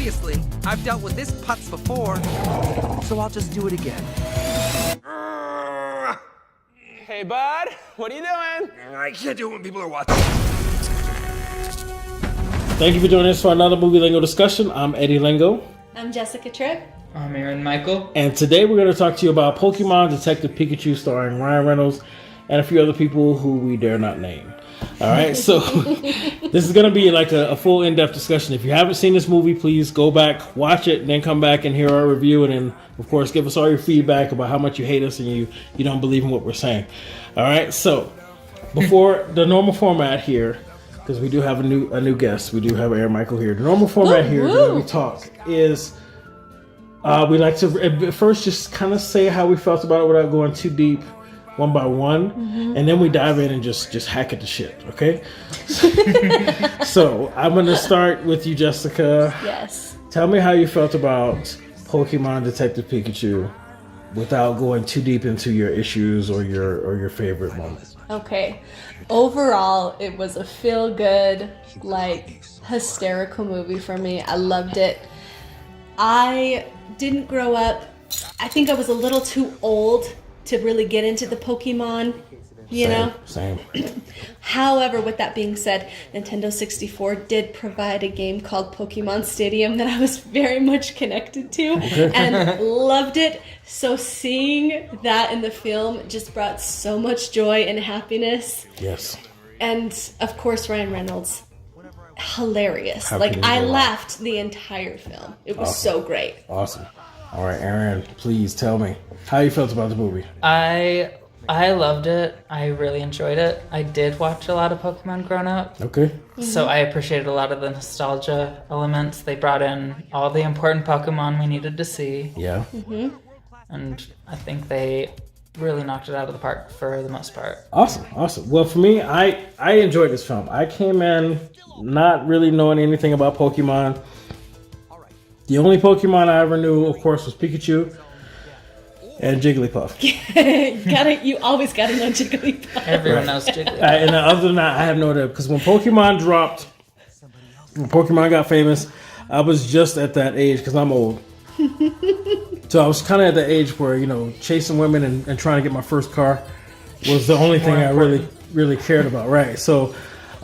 Obviously, I've dealt with this putz before, so I'll just do it again. Hey, bud, what are you doing? I can't do it when people are watching. Thank you for joining us for another Movie Lingo discussion. I'm Eddie Lingo. I'm Jessica Tripp. I'm Aaron Michael. And today we're going to talk to you about Pokemon Detective Pikachu starring Ryan Reynolds and a few other people who we dare not name. All right, so this is going to be like a full in-depth discussion. If you haven't seen this movie, please go back, watch it, and then come back and hear our review. And then, of course, give us all your feedback about how much you hate us and you don't believe in what we're saying. All right, so before the normal format here, because we do have a new guest, we do have Aaron Michael here. The normal format here that we talk is we like to first just kind of say how we felt about it without going too deep, one by one, and then we dive in and just hack at the shit, okay? So I'm going to start with you, Jessica. Yes. Tell me how you felt about Pokemon Detective Pikachu without going too deep into your issues or your favorite moments. Okay. Overall, it was a feel-good, hysterical movie for me. I loved it. I didn't grow up. I think I was a little too old to really get into the Pokemon, you know? Same. However, with that being said, Nintendo 64 did provide a game called Pokemon Stadium that I was very much connected to and loved it. So seeing that in the film just brought so much joy and happiness. Yes. And of course, Ryan Reynolds. Hilarious. How I laughed the entire film. It was so great. Awesome. All right, Aaron, please tell me how you felt about the movie. I loved it. I really enjoyed it. I did watch a lot of Pokemon growing up. Okay. So I appreciated a lot of the nostalgia elements. They brought in all the important Pokemon we needed to see. Yeah. And I think they really knocked it out of the park for the most part. Awesome. Well, for me, I enjoyed this film. I came in not really knowing anything about Pokemon. The only Pokemon I ever knew, of course, was Pikachu and Jigglypuff. You always gotta know Jigglypuff. Everyone knows Jigglypuff. And other than that, I have no idea. Because when Pokemon got famous, I was just at that age, because I'm old. So I was kind of at the age where, chasing women and trying to get my first car was the only thing I really cared about. Right. So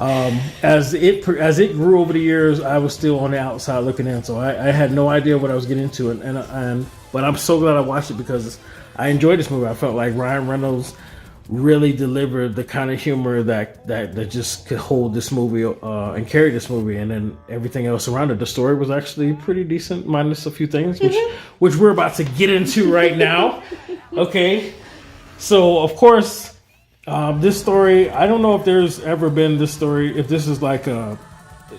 as it grew over the years, I was still on the outside looking in. So I had no idea what I was getting into. But I'm so glad I watched it because I enjoyed this movie. I felt like Ryan Reynolds really delivered the kind of humor that just could hold this movie and carry this movie, and then everything else around it. The story was actually pretty decent, minus a few things, which we're about to get into right now. Okay, so of course, this story, I don't know if there's ever been this story, if this is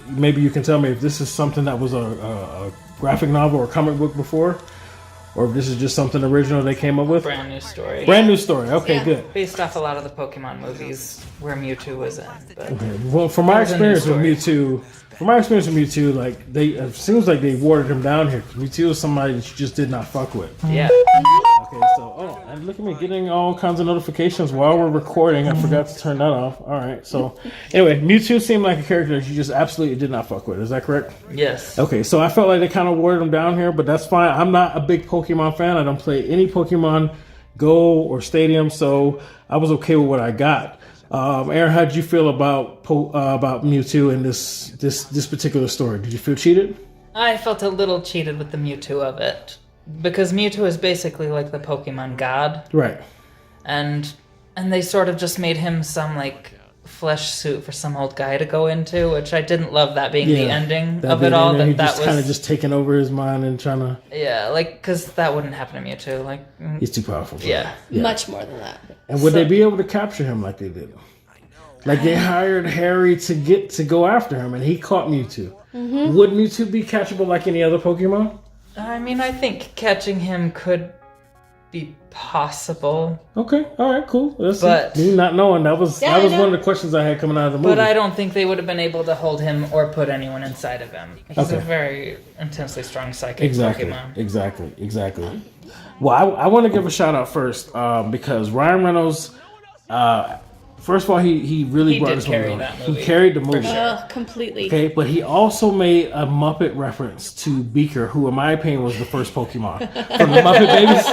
maybe you can tell me if this is something that was a graphic novel or comic book before, or if this is just something original they came up with. Brand new story. Okay, yeah. Good. Based off a lot of the Pokemon movies where Mewtwo was in. But okay. Well, from my experience with Mewtwo, it seems like they watered him down here. Mewtwo is somebody that you just did not fuck with. Yeah. Okay, so and look at me getting all kinds of notifications while we're recording. I forgot to turn that off. All right, so anyway, Mewtwo seemed like a character that you just absolutely did not fuck with. Is that correct? Yes. Okay, so I felt like they kind of watered him down here, but that's fine. I'm not a big Pokemon fan. I don't play any Pokemon Go or Stadium, so I was okay with what I got. Aaron, how did you feel about Mewtwo in this particular story? Did you feel cheated? I felt a little cheated with the Mewtwo of it. Because Mewtwo is basically like the Pokemon god. Right. And they sort of just made him some flesh suit for some old guy to go into, which I didn't love that being the ending of it all. That was kind of just taking over his mind and trying to... Yeah, because that wouldn't happen to Mewtwo. He's too powerful. Yeah. Much more than that. And would they be able to capture him like they did? They hired Harry to go after him, and he caught Mewtwo. Would Mewtwo be catchable like any other Pokemon? I mean, I think catching him could be possible. Okay, all right, cool. But me not knowing, that was one of the questions I had coming out of the movie. But I don't think they would have been able to hold him or put anyone inside of him. He's a very intensely strong psychic Pokemon. Exactly. Well, I want to give a shout out first because Ryan Reynolds, First of all, he really He brought did this carry movie. that He movie. carried the movie. Completely. Okay, but he also made a Muppet reference to Beaker, who, in my opinion, was the first Pokemon from the Muppet Babies.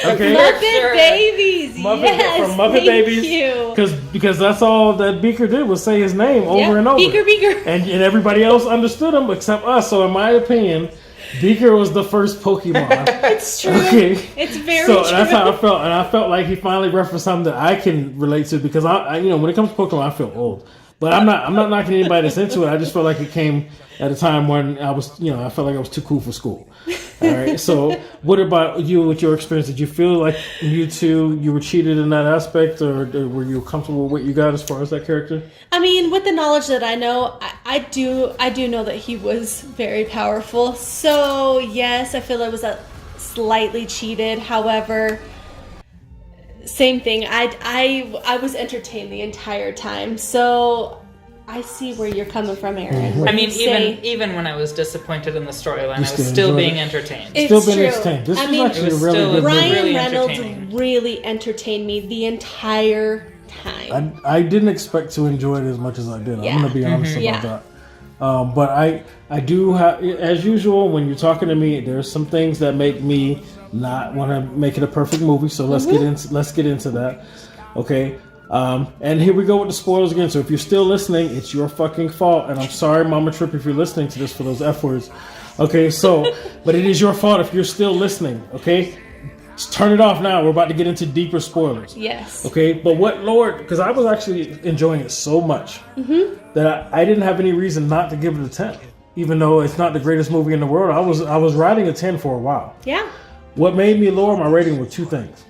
Okay, Muppet Babies. Yes, from Muppet thank Babies. you. Because that's all that Beaker did was say his name over and over. Beaker. And everybody else understood him except us. So in my opinion, Beaker was the first Pokemon. It's true. Okay. It's very So true. that's how I felt, and I felt like he finally referenced something that I can relate to because I when it comes to Pokemon, I feel old. But I'm not knocking anybody that's into it. I just felt like it came at a time when I was, I felt like I was too cool for school. All right. So what about you with your experience? Did you feel like you were cheated in that aspect, or were you comfortable with what you got as far as that character? I mean, with the knowledge that I know, I do know that he was very powerful. So yes, I feel it was slightly cheated. However, same thing. I was entertained the entire time. So I see where you're coming from, Aaron. I mean, even when I was disappointed in the storyline, I was still still enjoyed being it. entertained. It's Still been true. entertained. This I was mean, actually it was a really still good movie. Ryan really Reynolds entertaining. really entertained me the entire time. I didn't expect to enjoy it as much as I did. Yeah. I'm going to be honest about Yeah. that. But I do have, as usual, when you're talking to me, there's some things that make me not want to make it a perfect movie. So let's get into that. Okay. And here we go with the spoilers again. So if you're still listening, it's your fucking fault. And I'm sorry, Mama Trip, if you're listening to this for those F words. Okay. So, but it is your fault if you're still listening. Okay. Just turn it off now. We're about to get into deeper spoilers. Yes. Okay, but because I was actually enjoying it so much that I didn't have any reason not to give it a 10, even though it's not the greatest movie in the world. I was riding a 10 for a while. Yeah. What made me lower my rating were two things.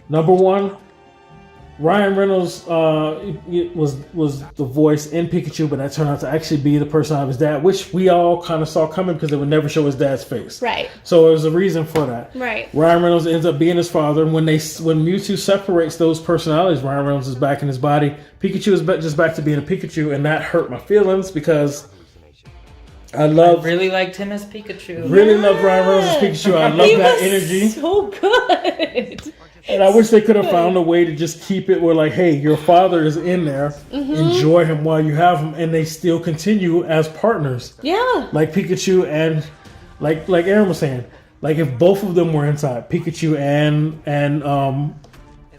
Number one, Ryan Reynolds was the voice in Pikachu, but that turned out to actually be the person of his dad, which we all kind of saw coming because they would never show his dad's face. Right. So there was a reason for that. Right. Ryan Reynolds ends up being his father. When Mewtwo separates those personalities, Ryan Reynolds is back in his body. Pikachu is just back to being a Pikachu, and that hurt my feelings because I Really liked him as Pikachu. loved Ryan Reynolds as Pikachu. I love that energy. So good. And I wish they could have found a way to just keep it where, like, hey, your father is in there. Enjoy him while you have him, and they still continue as partners. Yeah. Like Pikachu and, like Aaron was saying, like if both of them were inside, Pikachu and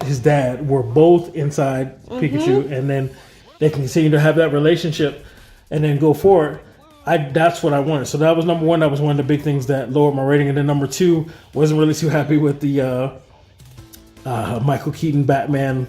his dad were both inside Pikachu, and then they can continue to have that relationship, and then go forward. That's what I wanted. So that was number one. That was one of the big things that lowered my rating. And then number two, wasn't really too happy with the Michael Keaton Batman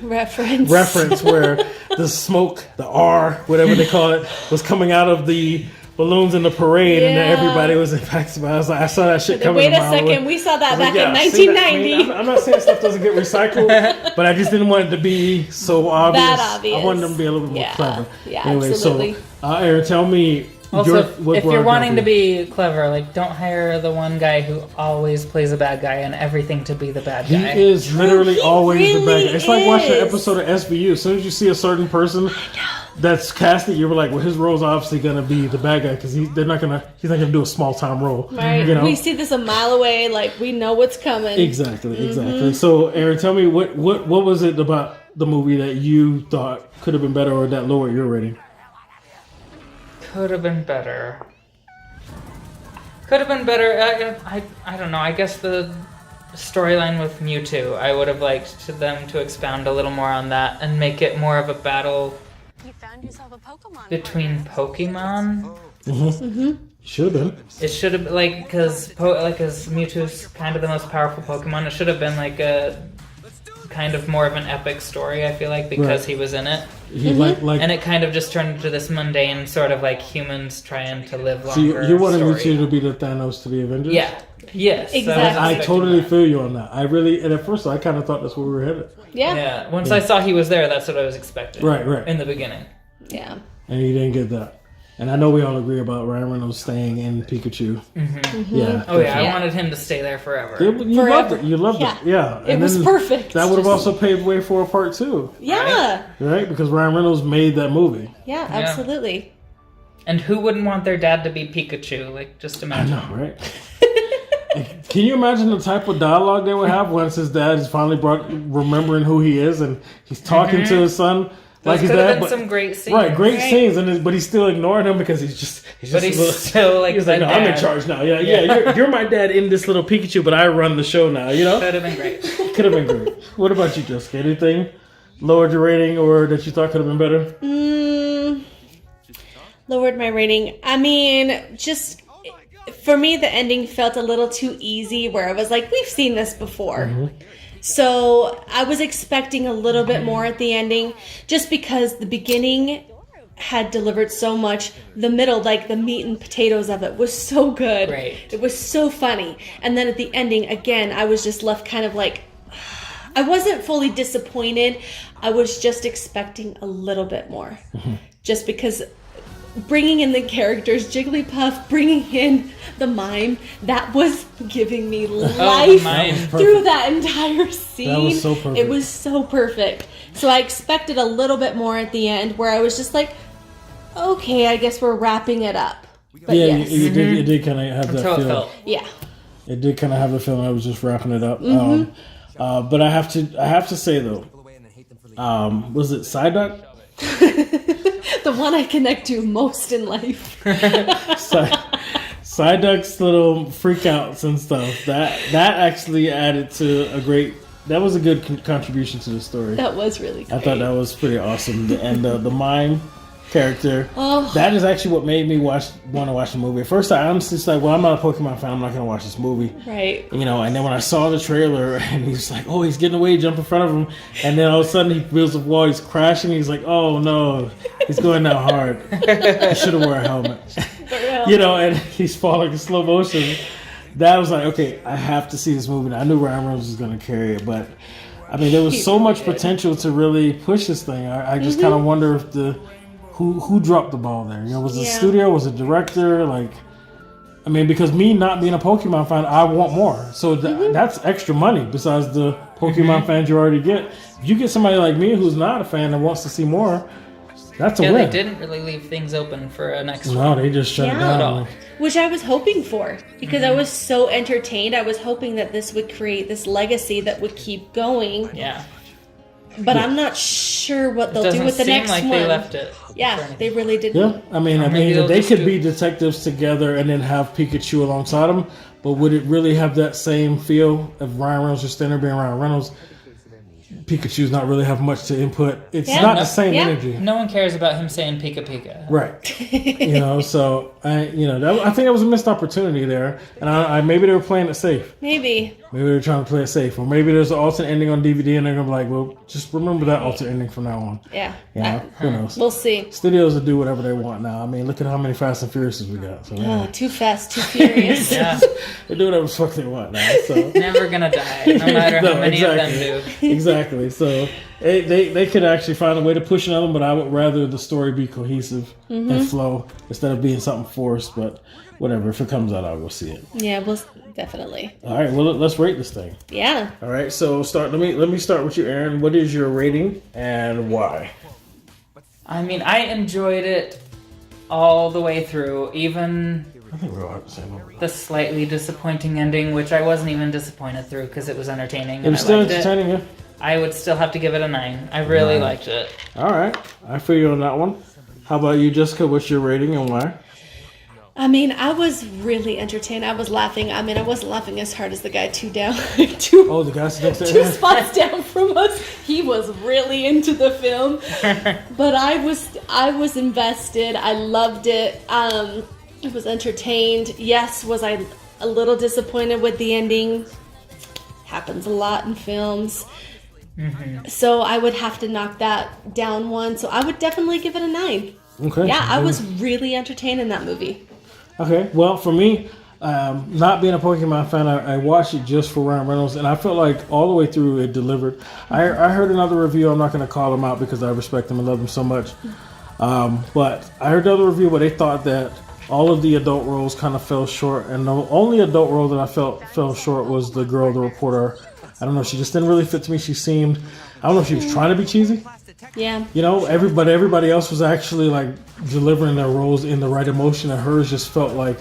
Reference where the smoke, the R, whatever they call it, was coming out of the balloons in the parade, and then everybody was impacted by it. I saw that shit coming. Wait a second, we saw that back in see 1990. I'm not saying stuff doesn't get recycled, but I just didn't want it to be so obvious. That obvious. I wanted them to be a little bit more clever. Yeah, anyway, absolutely. So Aaron, tell me. Also, what if brought you're it wanting down to for you? be clever, like don't hire the one guy who always plays a bad guy and everything to be the bad He guy. is literally He always the bad really guy. It's like watching an is. episode of SVU. As soon as you see a certain person that's casted, you're like, well, his role's obviously gonna be the bad guy because he's not gonna do a small time role. Right. You know? We see this a mile away, like we know what's coming. Exactly. So, Aaron, tell me what was it about the movie that you thought could have been better or that lowered your rating? Could have been better. I don't know. I guess the storyline with Mewtwo, I would have liked them to expound a little more on that and make it more of a battle You found yourself a Pokemon. between Pokemon. Should have been. It should have been like because Mewtwo's kind of the most powerful Pokemon. It should have been like a kind of more of an epic story. I feel like because Right. he was in it, He like and it kind of just turned into this mundane sort of like humans trying to live so longer. you wanted story. Mewtwo to be the Thanos to the Avengers? Yeah. Yes. Exactly. I totally feel you on that. I really, and at first I kind of thought that's where we were headed. Yeah. Yeah. Once I saw he was there, that's what I was expecting. Right. In the beginning. Yeah. And you didn't get that. And I know we all agree about Ryan Reynolds staying in Pikachu. Yeah. Oh yeah, I Yeah. wanted him to stay there forever. You loved Forever. it. You loved Yeah. it. Yeah. It And was then perfect. That would have also paved way for a part two, Yeah. right? Because Ryan Reynolds made that movie. Yeah, absolutely. And who wouldn't want their dad to be Pikachu? Like, just I imagine. know, right? Can you imagine the type of dialogue they would have once his dad is finally remembering who he is and he's talking to his son like his could dad? have been some great scenes. Right, great scenes, but he's still ignoring him because he's just still like he's the like, no, I'm in dad. charge now. Yeah. You're my dad in this little Pikachu, but I run the show now. You know, Could have been great. could have been great. What about you, Jessica? Anything lowered your rating or that you thought could have been better? Lowered my rating. I mean, just for me, the ending felt a little too easy where I was like, we've seen this before. So I was expecting a little bit more at the ending just because the beginning had delivered so much. The middle, like the meat and potatoes of it, was so good. Right. It was so funny. And then at the ending, again, I was just left kind of like, I wasn't fully disappointed. I was just expecting a little bit more. Just because bringing in the characters, Jigglypuff, bringing in the mime, that was giving me life mime. through that entire scene. That was so perfect. It was so perfect. So I expected a little bit more at the end where I was just like, okay, I guess we're wrapping it up. But Yeah, yes. it did kind of have That's that how it feel. felt. Yeah. It did kind of have the feeling I was just wrapping it up. But I have to say though, was it Psyduck? The one I connect to most in life. Psyduck's little freakouts and stuff that actually added to that was a good contribution to the story. That was really great. I thought that was pretty awesome. And the mime character, Oh. that is actually what made me want to watch the movie. At first, I honestly was like, well, I'm not a Pokemon fan. I'm not going to watch this movie. Right. You know, and then when I saw the trailer and he's like, oh, he's getting away, jump in front of him. And then all of a sudden he feels the wall, he's crashing. He's like, oh no, he's going down hard. He should have worn a helmet. You know, and he's falling in slow motion. That was like, okay, I have to see this movie. I knew Ryan Reynolds was going to carry it, but I mean, there was so much potential to really push this thing. I just kind of wonder if who dropped the ball there. You know, was it the studio? Was it director? Like, I mean, because me not being a Pokemon fan, I want more. So that's extra money besides the Pokemon fans you already get. If you get somebody like me who's not a fan and wants to see more, that's a win. They didn't really leave things open for a next one. No, they just shut it Yeah. down. Which I was hoping for because I was so entertained. I was hoping that this would create this legacy that would keep going. Yeah. But I'm not sure what they'll Doesn't do with the seem next like one. they left it. Yeah, they really didn't. Yeah, I mean, maybe they'll they just could do- be detectives together and then have Pikachu alongside them, but would it really have that same feel if Ryan Reynolds was standing there being Ryan Reynolds? Pikachu's not really have much to input. It's Yeah. not the same Yeah. energy. No one cares about him saying Pika Pika. Right. You know, so I think that was a missed opportunity there, and I maybe they were playing it safe. Maybe. Maybe they're trying to play it safe, or maybe there's an alternate ending on DVD, and they're gonna be like, "Well, just remember that alternate ending from now on." Yeah. You know, who knows? We'll see. Studios will do whatever they want now. I mean, look at how many Fast and Furiouses we got. So Oh, too fast, too furious. Yeah. they do whatever the fuck they want now. So Never gonna die, no matter how many of them do. Exactly. So they could actually find a way to push another one, but I would rather the story be cohesive and flow instead of being something forced. But whatever, if it comes out, I'll go see it. Yeah, well, definitely. All right, well, let's rate this thing. Yeah. All right, so let me start with you, Aaron. What is your rating and why? I mean, I enjoyed it all the way through, even I think we're all at the same level. the slightly disappointing ending, which I wasn't even disappointed through because it was entertaining. It And was I still liked entertaining, it. I would still have to give it a 9. I really 9. liked it. yeah? All right, I feel you on that one. How about you, Jessica? What's your rating and why? I mean, I was really entertained. I was laughing. I mean, I wasn't laughing as hard as the guy two Oh, the guy's next to two Aaron. spots down from us. He was really into the film, but I was invested. I loved it. I was entertained. Yes, was I a little disappointed with the ending? Happens a lot in films. So I would have to knock that down one. So I would definitely give it a 9. Okay. Yeah, I was really entertained in that movie. Okay, well, for me, not being a Pokemon fan, I watched it just for Ryan Reynolds, and I felt like all the way through it delivered. I heard another review. I'm not going to call them out because I respect them and love them so much. But I heard another review where they thought that all of the adult roles kind of fell short, and the only adult role that I felt fell short was the girl, the reporter. I don't know, she just didn't really fit to me. She seemed, I don't know if she was trying to be cheesy, Yeah. You know, everybody else was actually like delivering their roles in the right emotion, and hers just felt like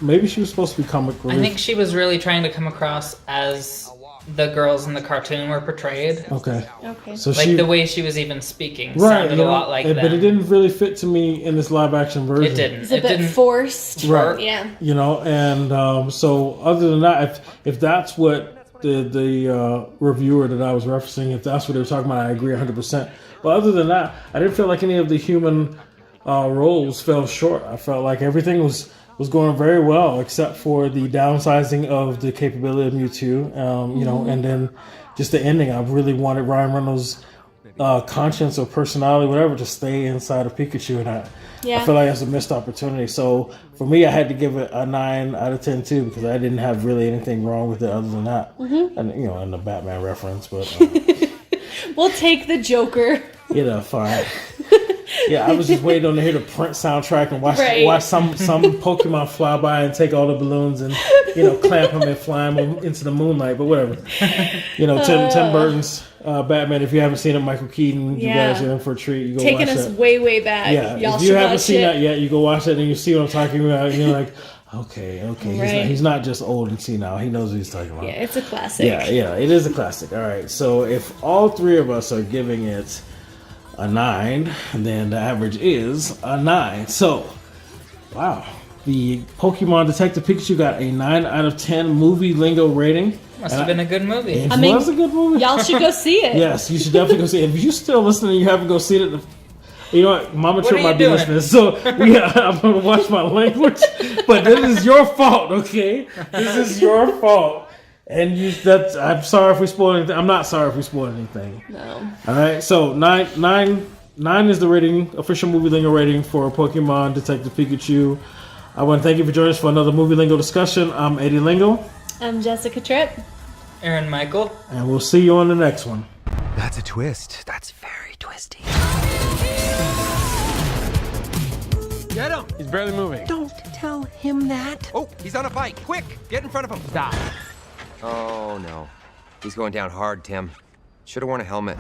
maybe she was supposed to be comic relief. I think she was really trying to come across as the girls in the cartoon were portrayed. Okay. So Like she, the way she was even speaking right, sounded you a know, lot like them. but it didn't really fit to me in this live action version. It didn't. It's a It bit didn't. forced. Right. Yeah. You know, and so other than that, if that's what the reviewer that I was referencing, if that's what they were talking about, I agree 100%. But other than that, I didn't feel like any of the human roles fell short. I felt like everything was going very well, except for the downsizing of the capability of Mewtwo. You know, and then just the ending. I really wanted Ryan Reynolds' conscience or personality, whatever, to stay inside of Pikachu, and I feel like that's a missed opportunity. So for me, I had to give it a 9 out of 10 too, because I didn't have really anything wrong with it other than that, and you know, and the Batman reference. But We'll take the Joker. you know, fine. Yeah, I was just waiting on to hear the Prince soundtrack and watch some Pokemon fly by and take all the balloons and, you know, clamp them and fly them into the moonlight. But whatever. You know, Tim Burton's Batman. If you haven't seen it, Michael Keaton, you guys are in for a treat. You go Taking watch us that. way back. Yeah, Y'all if you should haven't watch seen it. that yet, you go watch it and you see what I'm talking about. And you're like, okay. Right. He's not just old and senile. He knows what he's talking about. Yeah, it's a classic. Yeah, it is a classic. All right, so if all three of us are giving it a 9, then the average is a 9. So, wow. The Pokemon Detective Pikachu got a 9 out of 10 movie lingo rating. Must have been a good movie. It I mean, was a good movie. Y'all should go see it. Yes, you should definitely go see it. If you're still listening and you haven't go see it, you know what? Mama Trip are might you be doing? listening. So, I'm going to watch my language. But this is your fault, okay? This is your fault. And I'm sorry if we spoiled anything. I'm not sorry if we spoiled anything. No. All right, so 9 is the rating, official movie lingo rating for Pokemon Detective Pikachu. I want to thank you for joining us for another movie lingo discussion. I'm Eddie Lingo, I'm Jessica Tripp. Aaron Michael. and we'll see you on the next one. That's a twist. That's very twisty. Get him! He's barely moving. Don't tell him that. Oh, he's on a bike. Quick, get in front of him. Stop. Oh, no. He's going down hard, Tim. Should have worn a helmet.